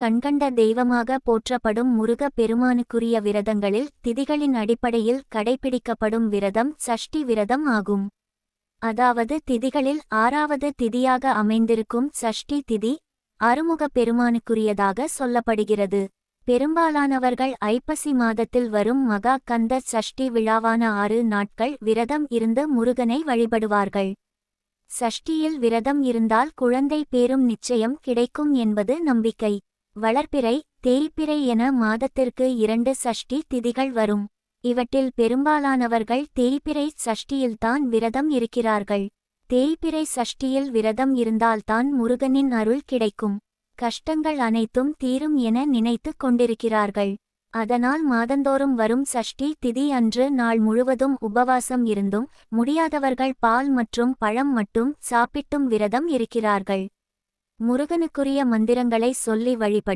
கண்கண்ட தெய்வமாக போற்றப்படும் முருக பெருமானுக்குரிய விரதங்களில் திதிகளின் அடிப்படையில் கடைபிடிக்கப்படும் விரதம் சஷ்டி விரதம் ஆகும். அதாவது திதிகளில் 6வது திதியாக அமைந்திருக்கும் சஷ்டி திதி அருமுக பெருமானுக்குரியதாக சொல்லப்படுகிறது. பெரும்பாலானவர்கள் ஐப்பசி மாதத்தில் வரும் மகா கந்த சஷ்டி விழாவான 6 நாட்கள் விரதம் இருந்து முருகனை வழிபடுவார்கள். சஷ்டியில் விரதம் இருந்தால் குழந்தை பேரும் நிச்சயம் கிடைக்கும் என்பது நம்பிக்கை. வளர்பிறை தேய்பிறை என மாதத்திற்கு 2 சஷ்டி திதிகள் வரும். இவற்றில் பெரும்பாலானவர்கள் தேய்பிறை சஷ்டியில்தான் விரதம் இருக்கிறார்கள். தேய்பிறை சஷ்டியில் விரதம் இருந்தால்தான் முருகனின் அருள் கிடைக்கும், கஷ்டங்கள் அனைத்தும் தீரும் என நினைத்து கொண்டிருக்கிறார்கள். அதனால் மாதந்தோறும் வரும் சஷ்டி திதி அன்று நாள் முழுவதும் உபவாசம் இருந்தும் முடியாதவர்கள் பால் மற்றும் பழம் மட்டும் சாப்பிட்டும் விரதம் இருக்கிறார்கள். முருகனுக்குரிய மந்திரங்களை சொல்லி வழிபடி